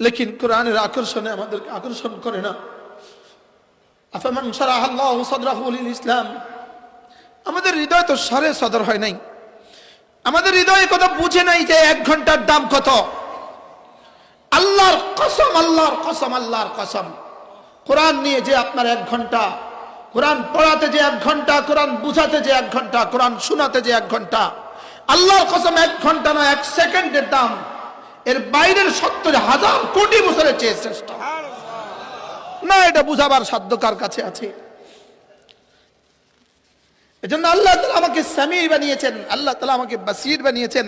লেকিন কোরআনের আকর্ষণে আমাদেরকে আকর্ষণ করে না। আফামান শারাহাল্লাহু সাদরাহু লিল ইসলাম, আমাদের হৃদয় তো সারে সদর হয় নাই, আমাদের হৃদয় কথা বুঝে নাই যে 1 ঘন্টার দাম কত। আল্লাহর কসম, আল্লাহর কসম, আল্লাহর কসম, কোরআন নিয়ে যে আপনার 1 ঘন্টা, কোরআন পড়াতে যে 1 ঘন্টা, কোরআন বুঝাতে যে 1 ঘন্টা, কোরআন শোনাতে যে 1 ঘন্টা, আল্লাহর কসম 1 ঘন্টা না 1 সেকেন্ডের দাম এর বাইরের 70,000 কোটি বছরের চেয়ে শ্রেষ্ঠ। না, এটা বুঝাবার সাধ্য কার কাছে আছে? এজন্য আল্লাহ তাআলা আমাকে সামি বানিয়েছেন, আল্লাহ তাআলা আমাকে বাসির বানিয়েছেন,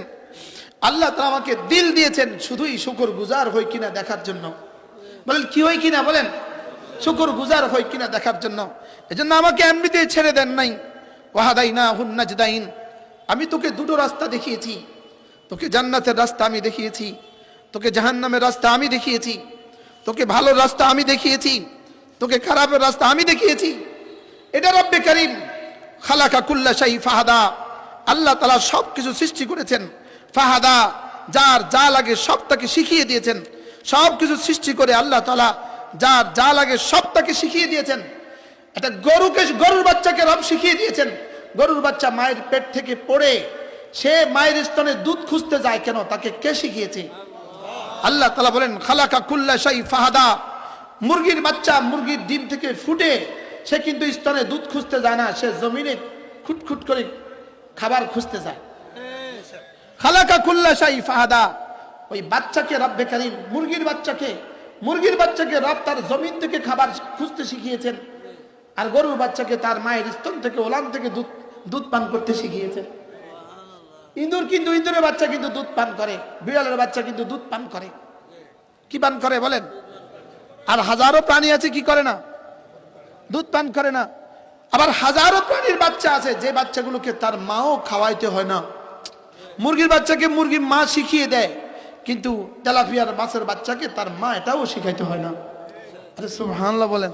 আল্লাহ তাআলা আমাকে দিল দিয়েছেন শুধুই শুকরগুজার হই কিনা দেখার জন্য। বলেন কি হই কিনা? বলেন শুকরগুজার হই কিনা দেখার জন্য। এজন্য আমাকে এমনিতেই ছেড়ে দেন নাই। ওয়াহাদাইনাহুন নাজদাইন, আমি তোকে দুটো রাস্তা দেখিয়েছি, তোকে জান্নাতের রাস্তা আমি দেখিয়েছি, তোকে জাহান্নামের রাস্তা আমি দেখিয়েছি, তোকে ভালো রাস্তা আমি দেখিয়েছি, তোকে খারাপের রাস্তা আমি দেখিয়েছি। এটা রব্বে কারীম খালাকা কুল্লা শাই ফাহাদা, আল্লাহ তাআলা সব কিছু সৃষ্টি করেছেন। ফাহাদা, যার যা লাগে সব তাকে শিখিয়ে দিয়েছেন। সব কিছু সৃষ্টি করে আল্লাহ তাআলা যার যা লাগে সব তাকে শিখিয়ে দিয়েছেন। একটা গরুর বাচ্চাকে রব শিখিয়ে দিয়েছেন। গরুর বাচ্চা মায়ের পেট থেকে পড়ে সে মায়ের স্তনে দুধ খুঁজতে যায় কেন? তাকে কে শিখিয়েছে? আল্লাহ তাআলা বলেন খালাকা কুল্লা শাই ফাহাদা। মুরগির বাচ্চা মুরগির ডিম থেকে ফুটে সে কিন্তু স্তনে দুধ খুঁজতে যায় না, সে জমিনে খুটখুট করে খাবার খুঁজতে যায়। খালাকা কুল্লা শাই ফাহাদা, ওই বাচ্চাকে রব্বে কারীম মুরগির বাচ্চাকে রব তার জমিন থেকে খাবার খুঁজতে শিখিয়েছেন। আর গরুর বাচ্চাকে তার মায়ের স্তন থেকে ওলান থেকে দুধ পান করতে শিখিয়েছেন। ইঁদুরের বাচ্চা কিন্তু দুধ পান করে, বিড়ালের বাচ্চা কিন্তু দুধ পান করে। কি পান করে বলেন? আর হাজারো প্রাণী আছে কি করে না? দুধ পান করে না। আবার হাজারো প্রাণীর বাচ্চা আছে যে বাচ্চাগুলোকে তার মাও খাওয়াইতে হয় না। মুরগির বাচ্চাকে মুরগির মা শিখিয়ে দেয়, কিন্তু তেলাপিয়ার মাছের বাচ্চাকে তার মা এটাও শিখাইতে হয় না। আরে সুবহানাল্লাহ বলেন।